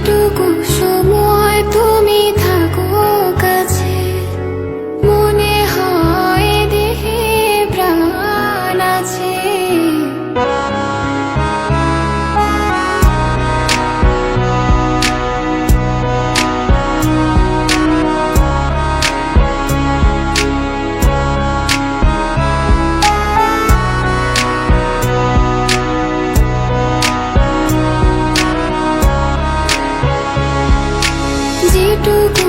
যেটুকু সময় তুমি থাকো কাছে, মনে হয় দেহে প্রাণ আছে। যেটুকু